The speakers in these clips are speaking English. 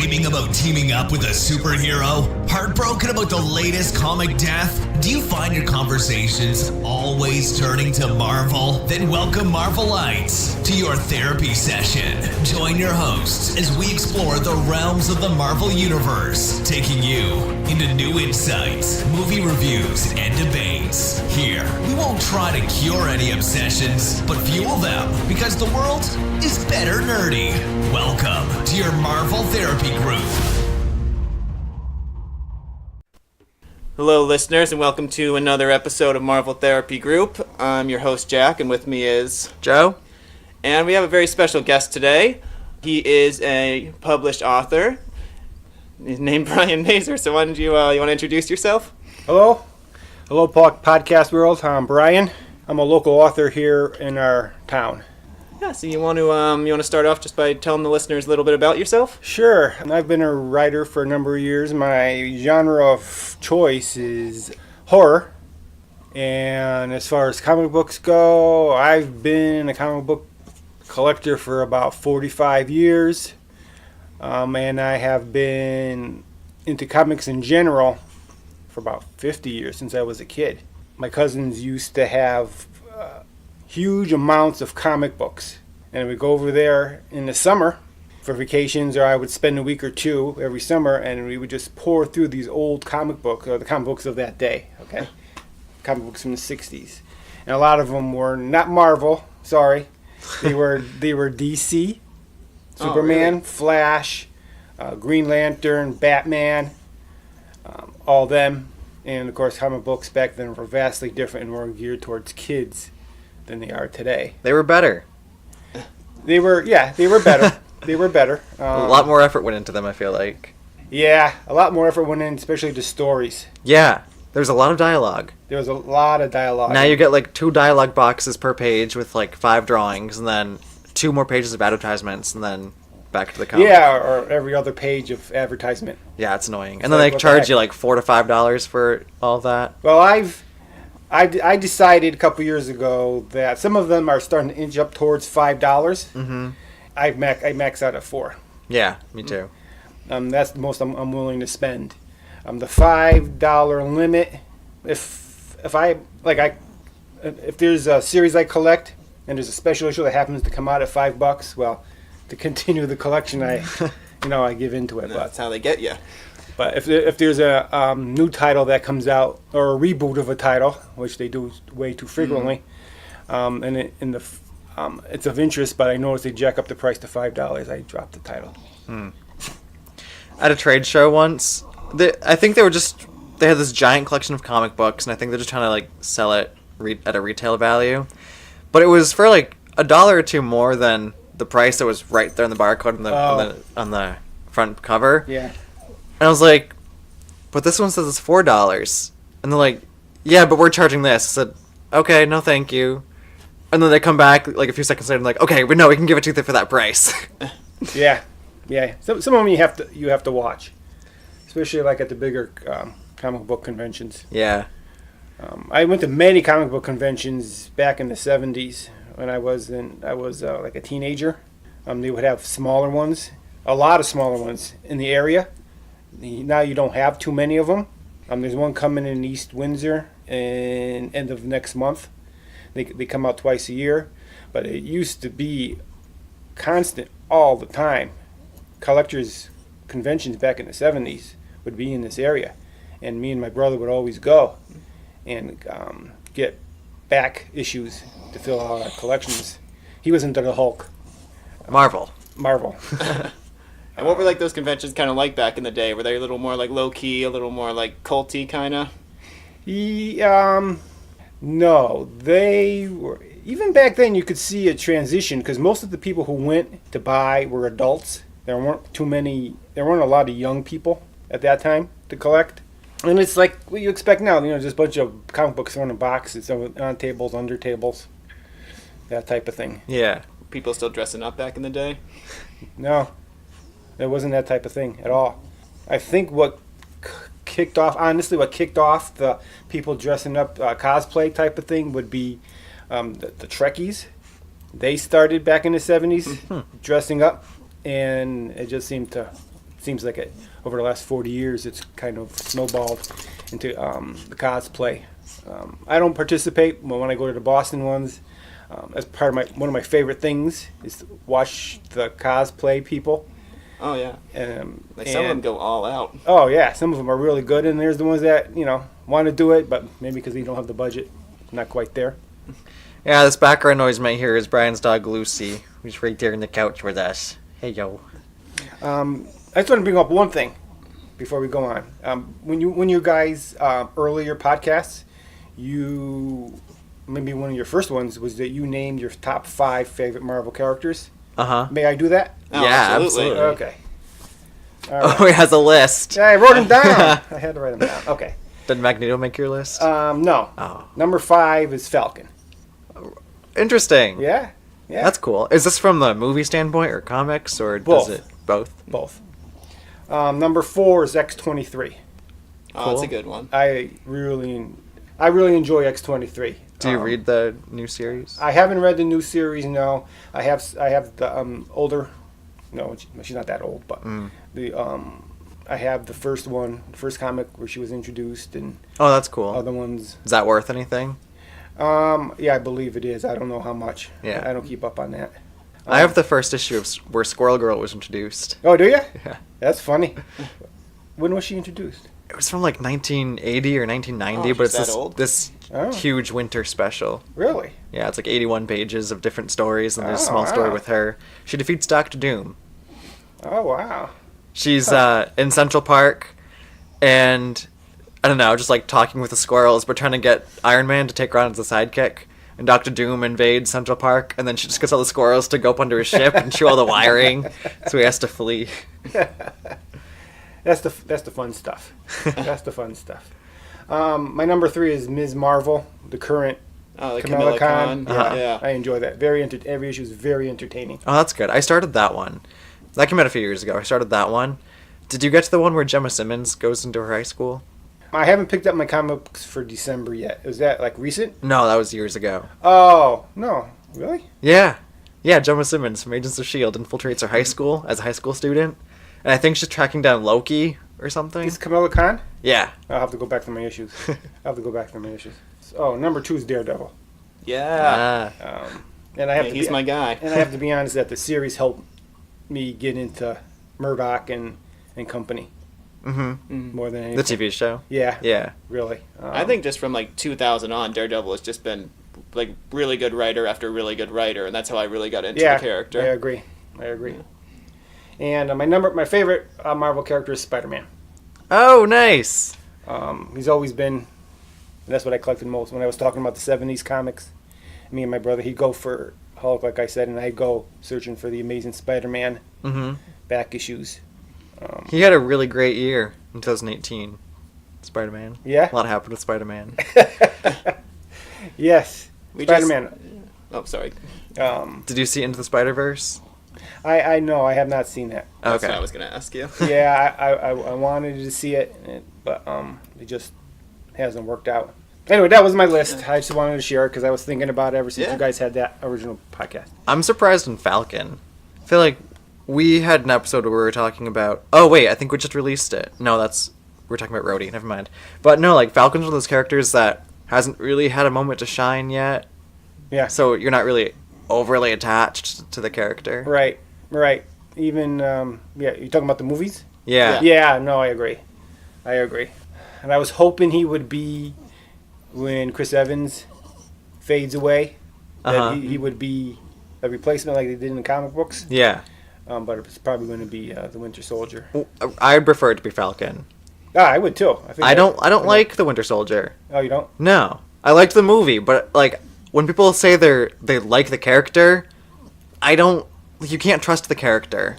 Dreaming about teaming up with a superhero? Heartbroken about the latest comic death? Do you find your conversations always turning to Marvel? Then welcome Marvelites to your therapy session. Join your hosts as we explore the realms of the Marvel Universe, taking you into new insights, movie reviews, and debates. Here, we won't try to cure any obsessions, but fuel them, because the world is better nerdy. Welcome to your Marvel Therapy Group. Hello, listeners, and welcome to another episode of Marvel Therapy Group. I'm your host, Jack, and with me is Joe. And we have a very special guest today. He is a published author. His name's Brian Mazur, so why don't you want to introduce yourself? Hello, podcast world. I'm Brian. I'm a local author here in our town. Yeah, so you want to start off just by telling the listeners a little bit about yourself? Sure. I've been a writer for a number of years. My genre of choice is horror. And as far as comic books go, I've been a comic book collector for about 45 years. And I have been into comics in general for about 50 years, since I was a kid. My cousins used to have huge amounts of comic books, and we'd go over there in the summer for vacations, or I would spend a week or two every summer, and we would just pour through these old comic books, or the comic books of that day, okay? Comic books from the 60s. And a lot of them were not Marvel, sorry. They were DC, Superman, really? Flash, Green Lantern, Batman, all them. And of course, comic books back then were vastly different and more geared towards kids than they are today. They were better. They were better. They were better. A lot more effort went into them, I feel like. Yeah, a lot more effort went in, especially the stories. Yeah, there's a lot of dialogue. There was a lot of dialogue. Now you get like 2 dialogue boxes per page with like 5 drawings, and then 2 more pages of advertisements, and then back to the comic. Yeah, or every other page of advertisement. Yeah, it's annoying. And then they charge you like $4 to $5 for all of that. Well, I decided a couple years ago that some of them are starting to inch up towards $5. Mm-hmm. I max out at $4. Yeah, me too. That's the most I'm willing to spend. The $5 limit. If there's a series I collect and there's a special issue that happens to come out at $5, well, to continue the collection, I give into it. That's how they get you. But if there's a new title that comes out, or a reboot of a title, which they do way too frequently, it's of interest, but I notice they jack up the price to $5, I drop the title. At a trade show once, I think they had this giant collection of comic books, and I think they're just trying to like sell it at a retail value. But it was for like $1 or $2 more than the price that was right there in the barcode on the front cover. Yeah. And I was like, but this one says it's $4. And they're like, yeah, but we're charging this. I said, okay, no thank you. And then they come back like a few seconds later and like, okay, but no, we can give it to you for that price. Yeah. Some of them you have to watch, especially like at the bigger comic book conventions. Yeah. I went to many comic book conventions back in the 70s when I was like a teenager. They would have smaller ones, a lot of smaller ones in the area. Now you don't have too many of them. There's one coming in East Windsor in end of next month. They come out twice a year, but it used to be constant all the time. Collectors' conventions back in the 70s would be in this area, and me and my brother would always go and get back issues to fill out our collections. He was into the Hulk. Marvel. And what were like those conventions kind of like back in the day? Were they a little more like low key, a little more like culty kind of? No, they were. Even back then, you could see a transition because most of the people who went to buy were adults. There weren't a lot of young people at that time to collect. And it's like what you expect now. Just a bunch of comic books thrown in boxes on tables, under tables, that type of thing. Yeah. People still dressing up back in the day? No. There wasn't that type of thing at all. I think what kicked off the people dressing up cosplay type of thing would be the Trekkies. They started back in the 70s dressing up, and it just seemed to seems like it over the last 40 years, it's kind of snowballed into the cosplay. I don't participate, but when I go to the Boston ones, as part of one of my favorite things is to watch the cosplay people. Oh yeah. Like some of them go all out. Oh yeah, some of them are really good, and there's the ones that want to do it, but maybe because they don't have the budget, not quite there. Yeah, this background noise you might hear is Brian's dog Lucy, who's right there on the couch with us. Hey yo. I just want to bring up one thing before we go on. When you guys earlier podcasts, maybe one of your first ones was that you named your top 5 favorite Marvel characters. Uh-huh. May I do that? Oh, Yeah, absolutely. Okay. All right. Oh, he has a list. Yeah, I wrote them down. I had to write them down. Okay. Did Magneto make your list? No. Oh. Number 5 is Falcon. Interesting. Yeah. Yeah. That's cool. Is this from the movie standpoint or comics, or Both. does it both? Both. Number 4 is X-23. Oh, that's a good one. I really enjoy X-23. Do you read the new series? I haven't read the new series. No, I have the older. No, she's not that old, but I have the first first comic where she was introduced, and Oh, that's cool. other ones. Is that worth anything? Yeah, I believe it is. I don't know how much. Yeah. I don't keep up on that. I have the first issue of where Squirrel Girl was introduced. Oh, do you? Yeah. That's funny. When was she introduced? It was from like 1980 or 1990, Oh, but she's it's that old? this Oh. huge winter special. Really? Yeah, it's like 81 pages of different stories, and there's a Oh, small story wow. with her. She defeats Doctor Doom. Oh, wow. She's in Central Park, and I don't know, just like talking with the squirrels, but trying to get Iron Man to take her on as a sidekick. And Doctor Doom invades Central Park, and then she just gets all the squirrels to go up under his ship and chew all the wiring, so he has to flee. That's the fun stuff. That's the fun stuff. My number 3 is Ms. Marvel, the current Oh, the Kamala Khan. Khan. Yeah. I enjoy that. Every issue is very entertaining. Oh, that's good. I started that one. That came out a few years ago. I started that one. Did you get to the one where Gemma Simmons goes into her high school? I haven't picked up my comics for December yet. Is that like recent? No, that was years ago. Oh, no. Really? Yeah. Yeah, Gemma Simmons from Agents of S.H.I.E.L.D. infiltrates her high school as a high school student. And I think she's tracking down Loki or something. Is Kamala Khan? Yeah. I'll have to go back to my issues. Oh, number 2 is Daredevil. Yeah. Ah. And I have Yeah, to he's be, my guy. And I have to be honest that the series helped me get into Murdoch and company more than anything. The TV show. Yeah. Yeah. Really. I think just from like 2000 on, Daredevil has just been like really good writer after really good writer, and that's how I really got into the character. I agree. And my favorite Marvel character is Spider-Man. Oh, nice. He's always been, and that's what I collected most. When I was talking about the 70s comics, me and my brother, he'd go for Hulk, like I said, and I'd go searching for the Amazing Spider-Man back issues. He had a really great year in 2018. Spider-Man. Yeah? A lot happened with Spider-Man. Yes. We Spider-Man. Oh, sorry. Did you see Into the Spider-Verse? I know. I have not seen that. That's Okay. what I was going to ask you. Yeah, I wanted to see it, but it just hasn't worked out. Anyway, that was my list. I just wanted to share it because I was thinking about it ever since you guys had that original podcast. I'm surprised in Falcon. I feel like we had an episode where we were talking about... Oh, wait, I think we just released it. No, we're talking about Rhodey. Never mind. But no, like, Falcon's one of those characters that hasn't really had a moment to shine yet. Yeah. So you're not really overly attached to the character. Right. Even, you talking about the movies? Yeah. Yeah, no, I agree. And I was hoping he would be, when Chris Evans fades away, that he would be a replacement like they did in the comic books. Yeah. But it's probably going to be the Winter Soldier. I'd prefer it to be Falcon. I would too. I don't like the Winter Soldier. Oh, you don't? No. I liked the movie, but like when people say they like the character, you can't trust the character.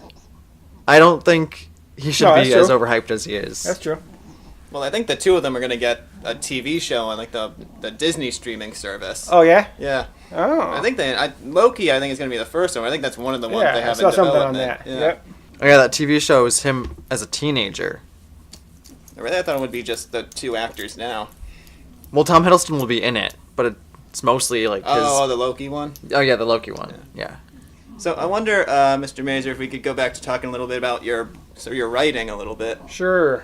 I don't think he should be as overhyped as he is. That's true. Well, I think the two of them are going to get a TV show on like the Disney streaming service. Oh, yeah? Yeah. Oh. I think Loki, I think, is going to be the first one. I think that's one of the ones they I have saw in something development. on that. Yeah. Yep. Oh yeah, that TV show is him as a teenager. I thought it would be just the two actors now. Well, Tom Hiddleston will be in it, but it's mostly like his... Oh, the Loki one? Oh yeah, the Loki one. Yeah. So I wonder, Mr. Mazur, if we could go back to talking a little bit about your writing a little bit. Sure.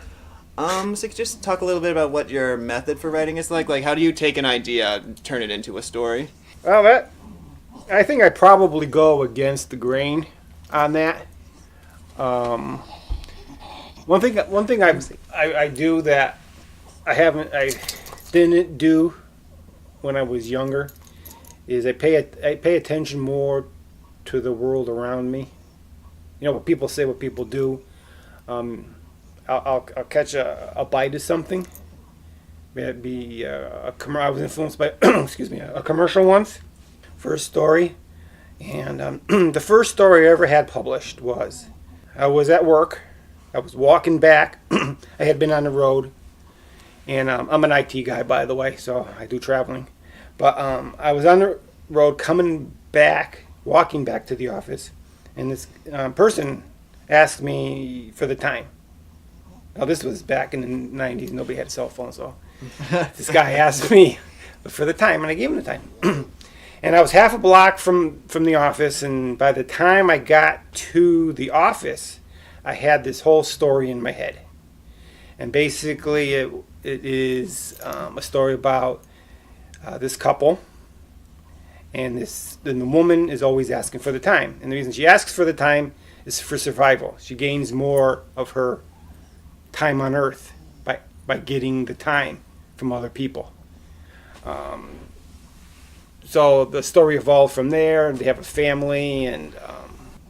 So you could just talk a little bit about what your method for writing is like. Like, how do you take an idea and turn it into a story? Well, I think I probably go against the grain on that. One thing I do that I didn't do when I was younger is I pay attention more to the world around me. You know, what people say, what people do. I'll catch a bite of something. Maybe I was influenced by a commercial once for a story, and the first story I ever had published was I was at work. I was walking back. I had been on the road, and I'm an IT guy, by the way, so I do traveling. But I was on the road walking back to the office, and this person asked me for the time. Now, this was back in the 90s. Nobody had a cell phone, so this guy asked me for the time, and I gave him the time. And I was half a block from the office, and by the time I got to the office, I had this whole story in my head. And basically, it is a story about this couple, and the woman is always asking for the time. And the reason she asks for the time is for survival. She gains more of her time on Earth by getting the time from other people. So the story evolved from there, and they have a family, and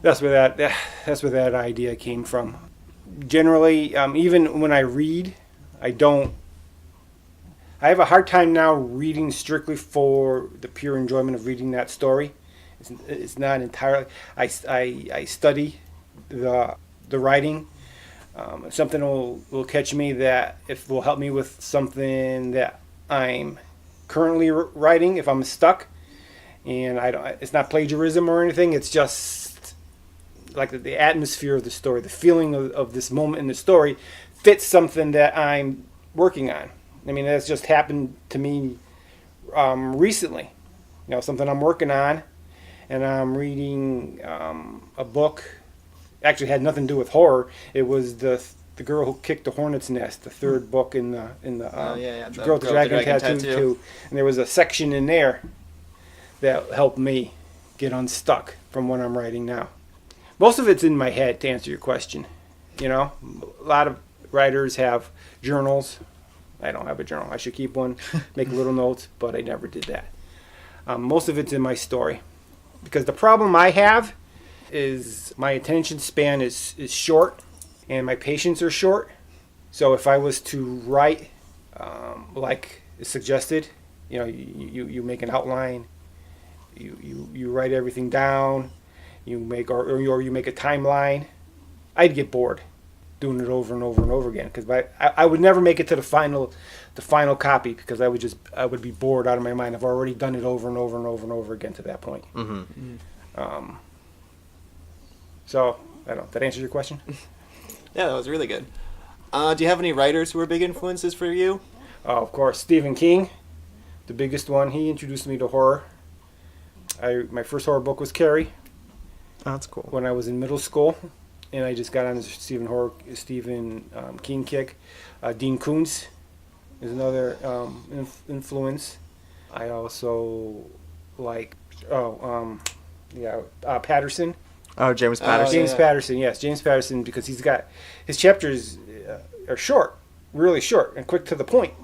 that's where that idea came from. Generally, even when I read, I have a hard time now reading strictly for the pure enjoyment of reading that story. It's not entirely. I study the writing. Something will catch me that if will help me with something that I'm currently writing. If I'm stuck, and it's not plagiarism or anything. It's just like the atmosphere of the story, the feeling of this moment in the story fits something that I'm working on. I mean, that's just happened to me recently. You know, something I'm working on, and I'm reading a book. Actually, had nothing to do with horror. It was the girl who kicked the hornet's nest, the third book in the The Girl with the Dragon Tattoo. And there was a section in there that helped me get unstuck from what I'm writing now. Most of it's in my head, to answer your question. You know, a lot of writers have journals. I don't have a journal. I should keep one, make little notes, but I never did that. Most of it's in my story. Because the problem I have is my attention span is short, and my patience are short. So if I was to write like is suggested, you know, you make an outline, you write everything down, you make or you make a timeline, I'd get bored doing it over and over and over again, because I would never make it to the final copy, because I would be bored out of my mind. I've already done it over and over and over and over again to that point. Mm-hmm. So I don't know. Did that answer your question? Yeah, that was really good. Do you have any writers who are big influences for you? Of course, Stephen King, the biggest one. He introduced me to horror. My first horror book was Carrie. Oh, that's cool. When I was in middle school, and I just got on the Stephen King kick. Dean Koontz is another influence. I also like Patterson. Oh, James Patterson. James Patterson, yes, James Patterson, because he's got his chapters are short, really short and quick to the point.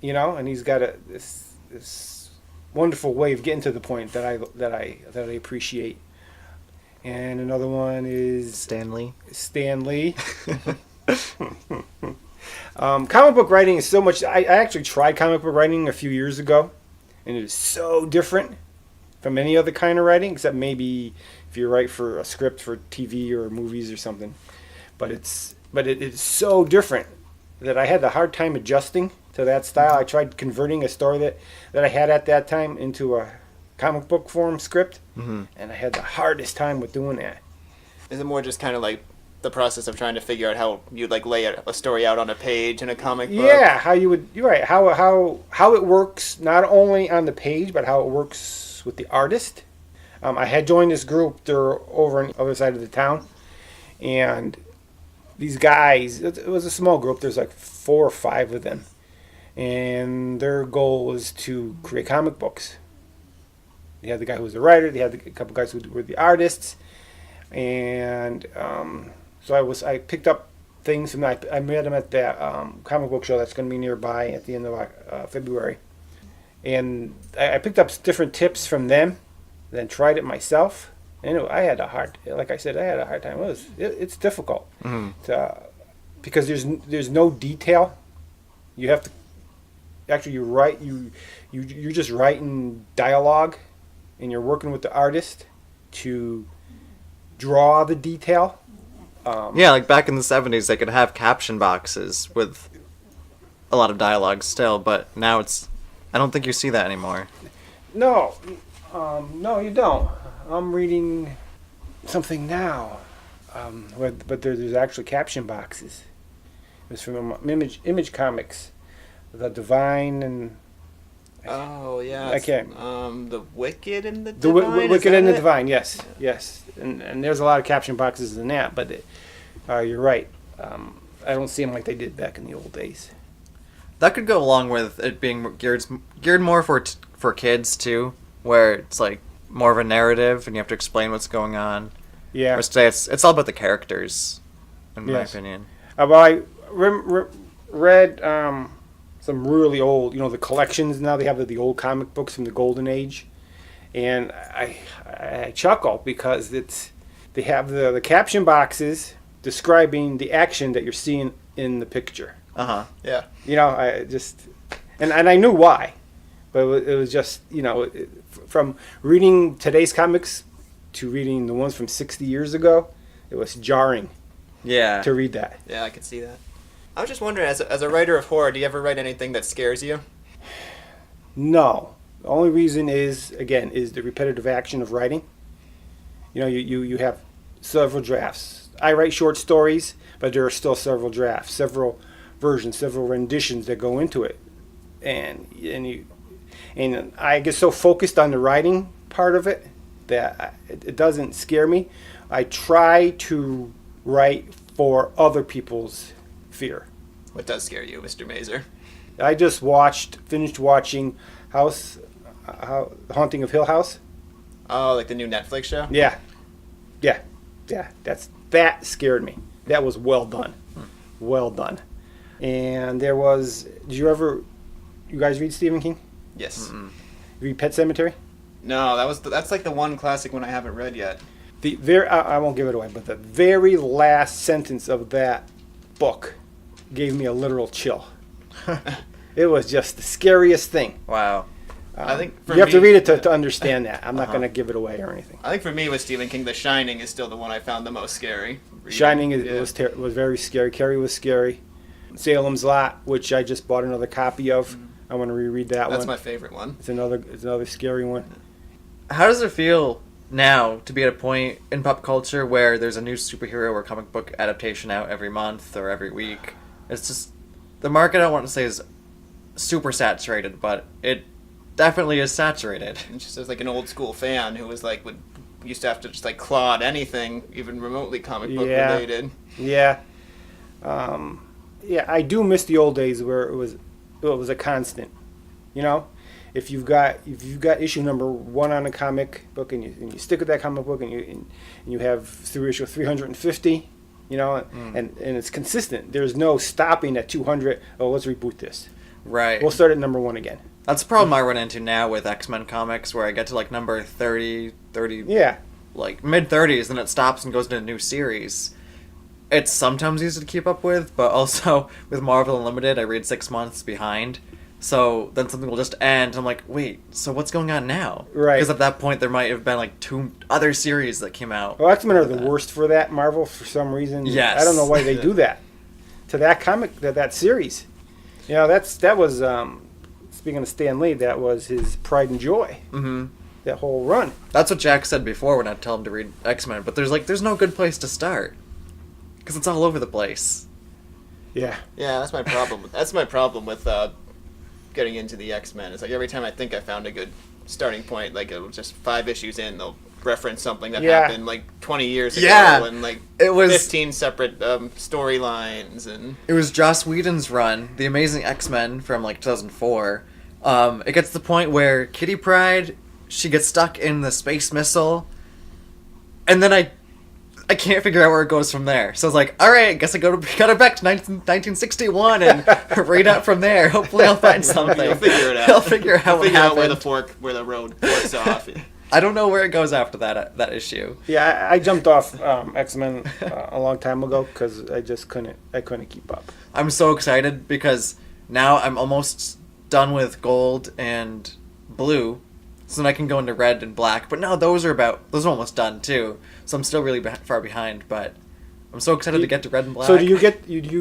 You know, and he's got this wonderful way of getting to the point that I appreciate. And another one is Stan Lee. Comic book writing is so much. I actually tried comic book writing a few years ago, and it is so different from any other kind of writing, except maybe if you write for a script for TV or movies or something. But it is so different that I had a hard time adjusting to that style. I tried converting a story that I had at that time into a comic book form script, and I had the hardest time with doing that. Is it more just kind of like the process of trying to figure out how you'd like lay a story out on a page in a comic book? Yeah, you're right. How it works not only on the page, but how it works with the artist. I had joined this group. They're over on the other side of the town, and these guys. It was a small group. There's like 4 or 5 of them, and their goal was to create comic books. They had the guy who was the writer. They had a couple guys who were the artists, and so I picked up things from that. I met them at that comic book show that's going to be nearby at the end of February, and I picked up different tips from them, then tried it myself. And I had a hard time. It's difficult because there's no detail. You have to actually you're just writing dialogue, and you're working with the artist to draw the detail. Yeah, like back in the 70s, they could have caption boxes with a lot of dialogue still, but now I don't think you see that anymore. No, you don't. I'm reading something now, but there's actually caption boxes. It was from Image Comics, The Divine and... Oh, yeah. I can't... The Wicked and the Divine? Wicked and the Divine, yes. And there's a lot of caption boxes in that, but you're right. I don't see them like they did back in the old days. That could go along with it being geared more for kids, too, where it's like more of a narrative and you have to explain what's going on. Yeah. Whereas today it's all about the characters, in my opinion. Well, I read some really old, the collections now. They have the old comic books from the Golden Age, and I chuckle because they have the caption boxes describing the action that you're seeing in the picture. Yeah. I just and I knew why, but it was just from reading today's comics to reading the ones from 60 years ago, it was jarring. Yeah. To read that. Yeah, I could see that. I was just wondering, as a writer of horror, do you ever write anything that scares you? No. The only reason is the repetitive action of writing. You have several drafts. I write short stories, but there are still several drafts, several versions, several renditions that go into it. And I get so focused on the writing part of it that it doesn't scare me. I try to write for other people's fear. What does scare you, Mr. Mazur? I just finished watching The Haunting of Hill House. Oh, like the new Netflix show? Yeah. That scared me. That was well done. Well done. And there was, you guys read Stephen King? Yes. You read Pet Sematary? No, that's like the one classic one I haven't read yet. I won't give it away, but the very last sentence of that book gave me a literal chill. It was just the scariest thing. Wow. I think you have to read it to understand that. I'm not going to give it away or anything. I think for me with Stephen King, The Shining is still the one I found the most scary. Shining was very scary. Carrie was scary. Salem's Lot, which I just bought another copy of. I want to reread that one. That's my favorite one. It's another scary one. How does it feel now to be at a point in pop culture where there's a new superhero or comic book adaptation out every month or every week? It's just, the market, I don't want to say is super saturated, but it definitely is saturated. It's just as like an old school fan who was like used to have to just like claw at anything, even remotely comic book related. Yeah. I do miss the old days where it was a constant. If you've got issue number 1 on a comic book and you stick with that comic book and you have through issue 350, and it's consistent. There's no stopping at 200. Oh, let's reboot this. Right. We'll start at number 1 again. That's the problem I run into now with X-Men comics, where I get to like number 30, yeah, like mid-30s, and it stops and goes into a new series. It's sometimes easy to keep up with, but also with Marvel Unlimited, I read 6 months behind. So then something will just end, and I'm like, wait, so what's going on now? Right. Because at that point, there might have been like 2 other series that came out. Well, X-Men are the worst for that, Marvel, for some reason. Yes. I don't know why they do that to that comic, that series. That was, speaking of Stan Lee, that was his pride and joy. Mm-hmm. That whole run. That's what Jack said before when I tell him to read X-Men, but there's no good place to start. Because it's all over the place. Yeah. Yeah, that's my problem. That's my problem with getting into the X-Men. It's like every time I think I found a good starting point, like it was just 5 issues in, they'll reference something that Yeah. happened like 20 years ago, Yeah. and like It was- 15 separate storylines, and It was Joss Whedon's run, The Amazing X-Men from like 2004. It gets to the point where Kitty Pryde, she gets stuck in the space missile, and then I can't figure out where it goes from there. So I was like, all right, I guess I got her back to 1961 and read out from there. Hopefully I'll find something. You'll figure it out. I'll figure out what figure out happened. where the road forks off. I don't know where it goes after that issue. Yeah, I jumped off X-Men a long time ago because I just couldn't keep up. I'm so excited because now I'm almost done with gold and blue, so then I can go into red and black. But no, those are almost done too. So I'm still really far behind, but I'm so excited to get to red and black. So do you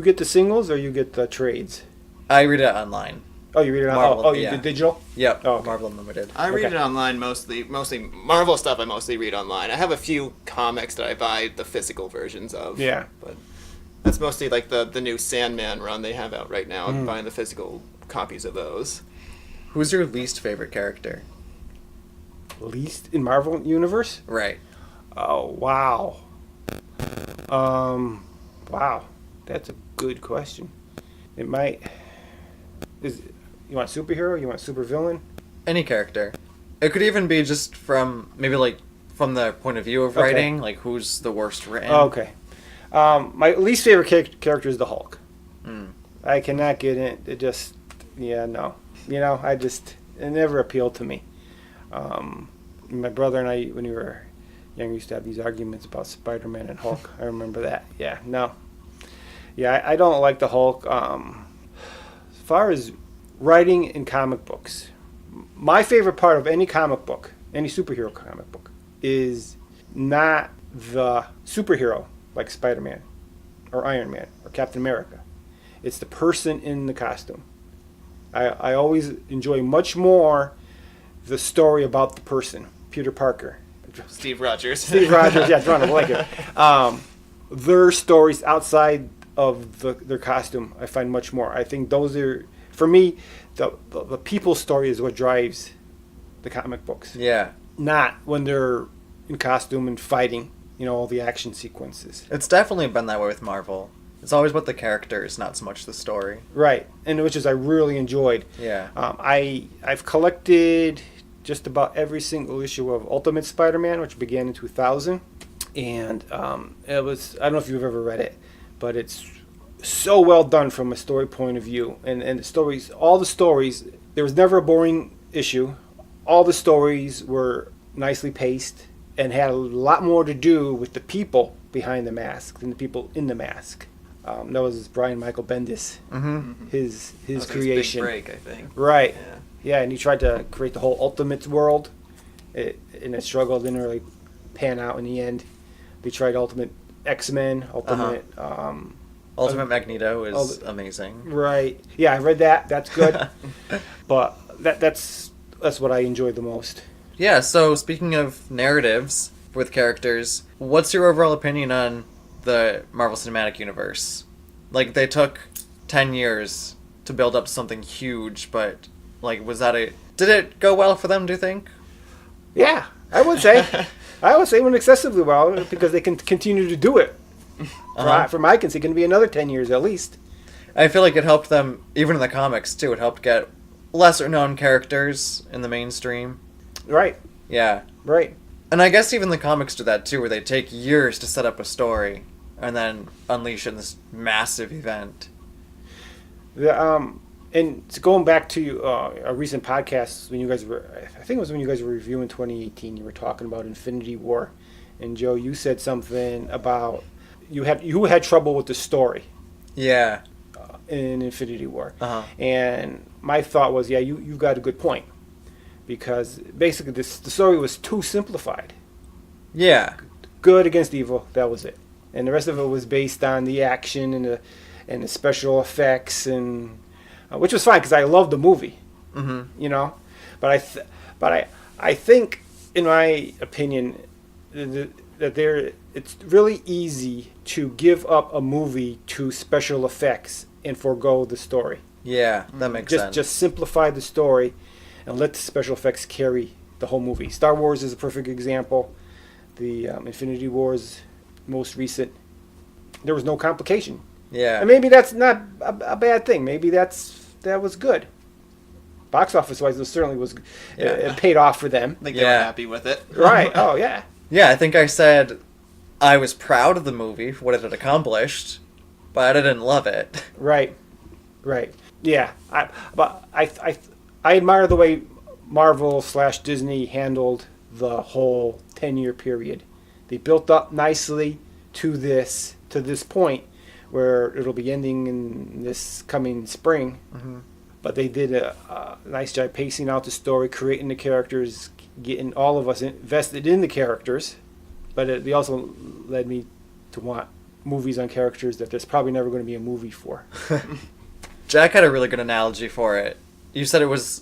get the singles or you get the trades? I read it online. Oh, you read it on. Marvel, you yeah. did digital. Yep. Oh, okay. Marvel Unlimited. I read Okay. it online mostly Marvel stuff. I mostly read online. I have a few comics that I buy the physical versions of. Yeah. But that's mostly like the new Sandman run they have out right now. Mm. I'm buying the physical copies of those. Who's your least favorite character? Least in Marvel Universe? Right. Oh, wow. Wow. That's a good question. It might. You want superhero? You want supervillain? Any character. It could even be just from from the point of view of Okay. writing, like who's the worst written. Oh, okay. My least favorite character is the Hulk. Mm. I cannot get it. It just, no. It never appealed to me. My brother and I, when we were younger, used to have these arguments about Spider-Man and Hulk. I remember that. Yeah, no. Yeah, I don't like the Hulk. As far as writing in comic books, my favorite part of any comic book, any superhero comic book, is not the superhero like Spider-Man or Iron Man or Captain America. It's the person in the costume. I always enjoy much more the story about the person, Peter Parker. Steve Rogers. Steve Rogers, yeah, drawing a blanket. Their stories outside of their costume, I find much more. I think those are, for me, the people's story is what drives the comic books. Yeah. Not when they're in costume and fighting, all the action sequences. It's definitely been that way with Marvel. It's always about the characters, not so much the story. Right, and which is I really enjoyed. Yeah. I've collected just about every single issue of Ultimate Spider-Man, which began in 2000, and it was, I don't know if you've ever read it, but it's so well done from a story point of view, and all the stories, there was never a boring issue. All the stories were nicely paced and had a lot more to do with the people behind the mask than the people in the mask. That was Brian Michael Bendis, Mm-hmm. his That was creation. His big break, I think. Right. Yeah. Yeah, and he tried to create the whole Ultimates world. And it struggled, didn't really pan out in the end. They tried Ultimate X-Men, Ultimate... Ultimate Magneto is the- amazing. Right. Yeah, I read that. That's good. But that's what I enjoyed the most. Yeah, so speaking of narratives with characters, what's your overall opinion on the Marvel Cinematic Universe? Like, they took 10 years to build up something huge, but, like, did it go well for them, do you think? Yeah, I would say. I would say it went excessively well because they can continue to do it. From I can see, it can be another 10 years at least. I feel like it helped them, even in the comics, too. It helped get lesser-known characters in the mainstream. Right, Yeah. right. And I guess even the comics do that, too, where they take years to set up a story and then unleash it in this massive event. And going back to a recent podcast when you guys were, I think it was when you guys were reviewing 2018, you were talking about Infinity War. And Joe, you said something about you had trouble with the story Yeah. in Infinity War. Uh-huh. And my thought was, yeah, you've got a good point. Because basically the story was too simplified. Yeah. Good against evil, that was it. And the rest of it was based on the action and the special effects, and which was fine because I loved the movie. Mm-hmm. But I think, in my opinion, that it's really easy to give up a movie to special effects and forego the story. Yeah, that makes sense. Just simplify the story and let the special effects carry the whole movie. Star Wars is a perfect example. the Infinity Wars most recent, there was no complication. Yeah. And maybe that's not a bad thing. Maybe that was good. Box office wise, it certainly was. It paid off for them. I think they were happy with it. Right. Oh yeah. Yeah, I think I said I was proud of the movie for what it had accomplished, but I didn't love it. Right. Yeah. I admire the way Marvel/Disney handled the whole 10-year period. They built up nicely to this point where it'll be ending in this coming spring. Mm-hmm. But they did a nice job pacing out the story, creating the characters, getting all of us invested in the characters. But they also led me to want movies on characters that there's probably never going to be a movie for. Jack had a really good analogy for it. You said it was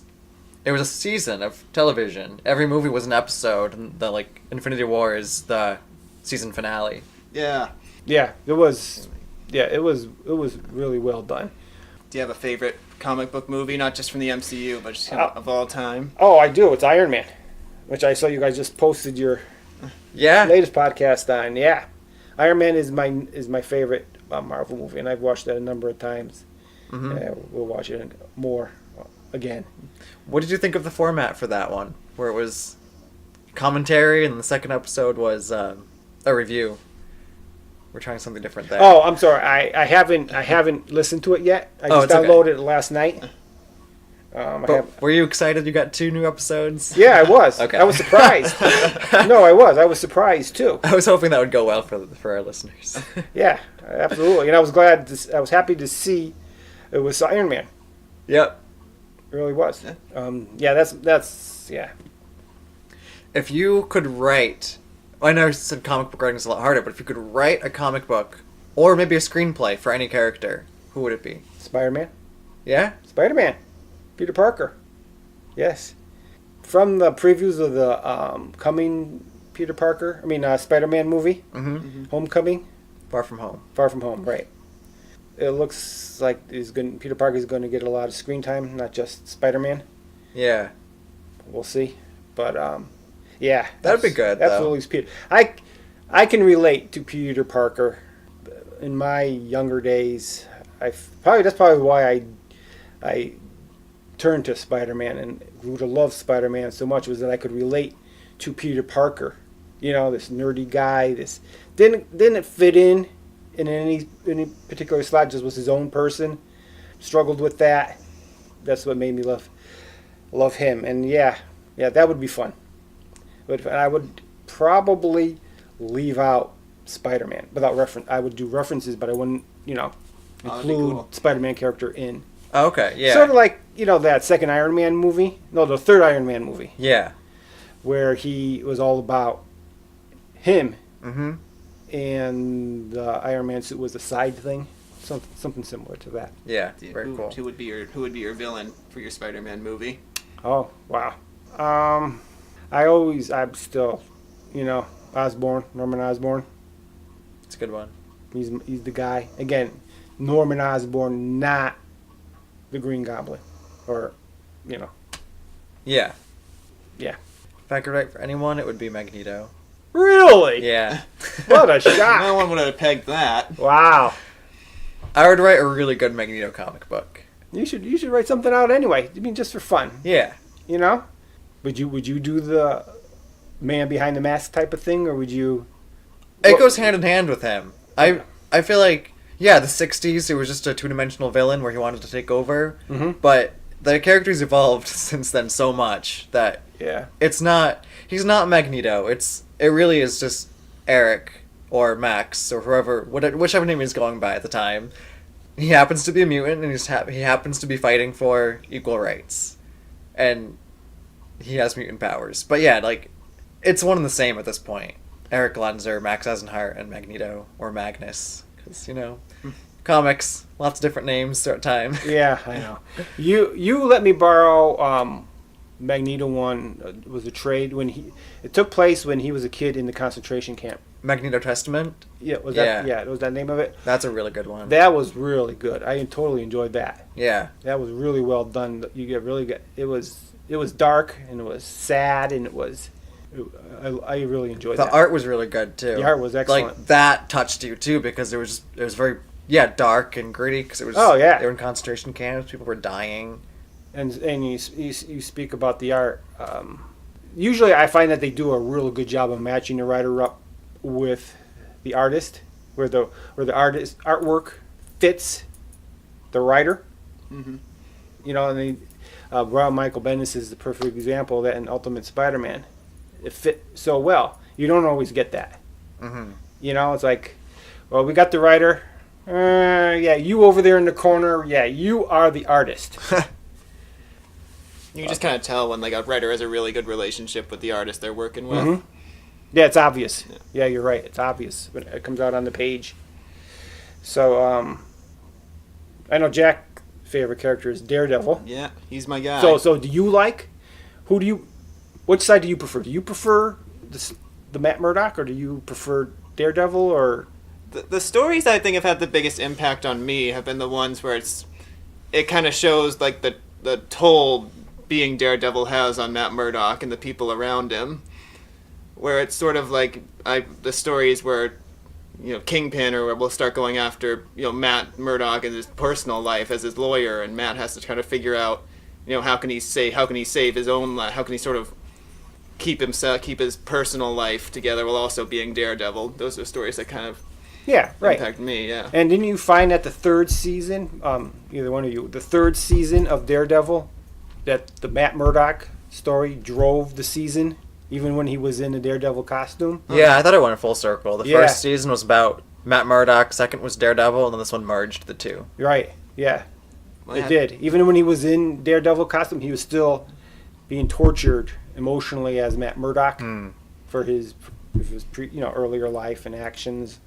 a season of television. Every movie was an episode, and the Infinity War is the season finale. Yeah. Yeah, it was. Yeah, it was really well done. Do you have a favorite comic book movie, not just from the MCU, but just of all time? Oh, I do. It's Iron Man, which I saw you guys just posted your latest podcast on. Yeah, Iron Man is my favorite Marvel movie, and I've watched that a number of times. Mm-hmm. We'll watch it more again. What did you think of the format for that one, where it was commentary and the second episode was a review? We're trying something different there. Oh, I'm sorry. I haven't listened to it yet. I just downloaded it last night. Were you excited you got 2 new episodes? Yeah, I was. Okay. I was surprised. No, I was. I was surprised too. I was hoping that would go well for our listeners. Yeah, absolutely. And I was happy to see it was Iron Man. Yep. It really was. That's. If you could write, I know I said comic book writing is a lot harder, but if you could write a comic book or maybe a screenplay for any character, who would it be? Spider-Man. Yeah? Spider-Man. Peter Parker. Yes. From the previews of the coming Spider-Man movie, Homecoming. Far From Home. Far From Home, right. It looks like Peter Parker is going to get a lot of screen time, not just Spider-Man. Yeah. We'll see. But, yeah. That'd be good, absolutely. Peter. I can relate to Peter Parker. In my younger days, that's probably why I turned to Spider-Man and grew to love Spider-Man so much, was that I could relate to Peter Parker. You know, this nerdy guy. This didn't fit in any particular slot. Just was his own person. Struggled with that. That's what made me love him. And yeah, that would be fun. But I would probably leave out Spider-Man without reference. I would do references, but I wouldn't, include Spider-Man character in. Oh, okay, yeah. Sort of like, that second Iron Man movie. No, the third Iron Man movie. Yeah. Where he was all about him. Mm-hmm. And the Iron Man suit was a side thing. Something similar to that. Yeah, very cool. Who would be your villain for your Spider-Man movie? Oh, wow. I'm still, Norman Osborn. It's a good one. He's the guy. Again, Norman Osborn, not the Green Goblin. Or, Yeah. Yeah. If I could write for anyone, it would be Magneto. Really? Yeah. What a shock. No one would have pegged that. Wow. I would write a really good Magneto comic book. You should write something out anyway. I mean, just for fun. Yeah. Would you do the man behind the mask type of thing, or would you? It goes hand in hand with him. I feel like, the 60s, it was just a two-dimensional villain where he wanted to take over. Mm-hmm. But the character's evolved since then so much that he's not Magneto. It really is just Eric or Max or whichever name he's going by at the time. He happens to be a mutant, and he happens to be fighting for equal rights. And he has mutant powers. But it's one and the same at this point. Eric Lenzer, Max Eisenhart, and Magneto, or Magnus. Because, comics, lots of different names throughout time. Yeah, I know. You let me borrow Magneto one. Was a trade it took place when he was a kid in the concentration camp. Magneto Testament? Yeah, was that the name of it? That's a really good one. That was really good. I totally enjoyed that. Yeah. That was really well done. You get really good. It was dark, and it was sad, and it was I really enjoyed The that. art was really good too. The art was excellent. Like that touched you too because it was very dark and gritty because it was they were in concentration camps, people were dying. And you speak about the art. Usually I find that they do a real good job of matching the writer up with the artist, where the artist artwork fits the writer. Mm-hmm. You know, and Brian Michael Bendis is the perfect example of that in Ultimate Spider-Man. It fit so well. You don't always get that. Mm-hmm. You know, it's like, well, we got the writer. Yeah, you over there in the corner. Yeah, you are the artist. You can just kind of tell when like a writer has a really good relationship with the artist they're working with. Mm-hmm. Yeah, it's obvious. Yeah, you're right. It's obvious when it comes out on the page. So, I know Jack's favorite character is Daredevil. Yeah, he's my guy. So do you like? Which side do you prefer? Do you prefer the Matt Murdock, or do you prefer Daredevil, or? The stories that I think have had the biggest impact on me have been the ones where it kind of shows like the toll being Daredevil has on Matt Murdock and the people around him, where it's sort of like the stories where Kingpin or will start going after Matt Murdock and his personal life as his lawyer, and Matt has to try to figure out how can he save his own life, how can he sort of keep his personal life together while also being Daredevil. Those are stories that kind of impact me. Yeah. And didn't you find that the third season, either one of you, the third season of Daredevil, that the Matt Murdock story drove the season, even when he was in the Daredevil costume? Yeah, I thought it went full circle. The first season was about Matt Murdock, second was Daredevil, and then this one merged the two. Right, yeah. It did. Even when he was in Daredevil costume, he was still being tortured emotionally as Matt Murdock for his earlier life and actions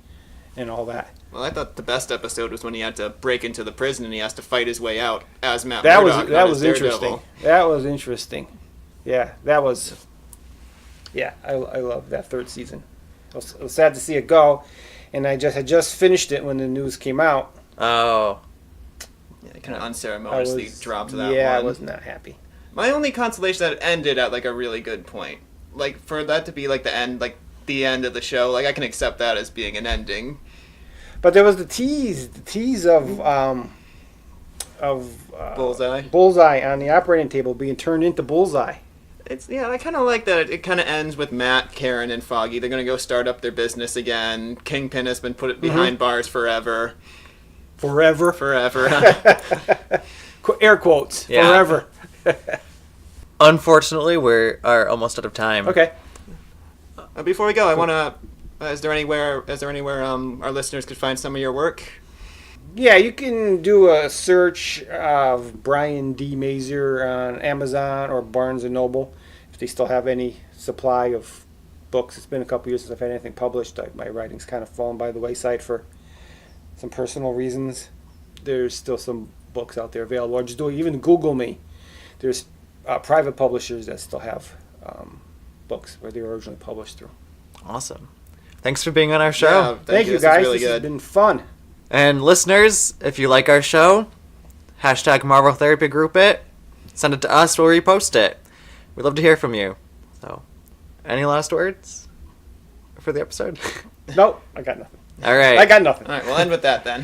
and all that. Well, I thought the best episode was when he had to break into the prison and he has to fight his way out as Matt Murdock. That was interesting. That was interesting. Yeah, that was. Yeah, I love that third season. I was sad to see it go, and I had just finished it when the news came out. Oh. Yeah, they kind of unceremoniously dropped that one. Yeah, I was not happy. My only consolation that it ended at like a really good point. Like for that to be like the end of the show, like I can accept that as being an ending. But there was the tease of Bullseye. Bullseye on the operating table being turned into Bullseye. I kind of like that. It kind of ends with Matt, Karen, and Foggy. They're gonna go start up their business again. Kingpin has been put behind bars forever. Forever. Air quotes. Yeah. Forever. Unfortunately, we are almost out of time. Okay. Before we go, I want to. Is there anywhere our listeners could find some of your work? Yeah, you can do a search of Brian D. Mazur on Amazon or Barnes & Noble if they still have any supply of books. It's been a couple years since I've had anything published. My writing's kind of fallen by the wayside for some personal reasons. There's still some books out there available. Or just even Google me. There's private publishers that still have books where they were originally published through. Awesome. Thanks for being on our show. Yeah, thank you This guys. is really this has good. been fun. And listeners, if you like our show, # Marvel Therapy Group it. Send it to us, we'll repost it. We'd love to hear from you. So, any last words for the episode? Nope, I got nothing. All right. I got nothing. All right, we'll end with that then.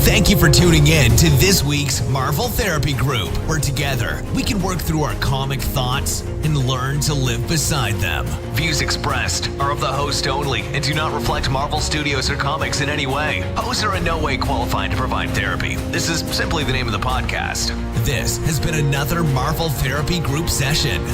Thank you for tuning in to this week's Marvel Therapy Group, where together we can work through our comic thoughts and learn to live beside them. Views expressed are of the host only and do not reflect Marvel Studios or comics in any way. Hosts are in no way qualified to provide therapy. This is simply the name of the podcast. This has been another Marvel Therapy Group session.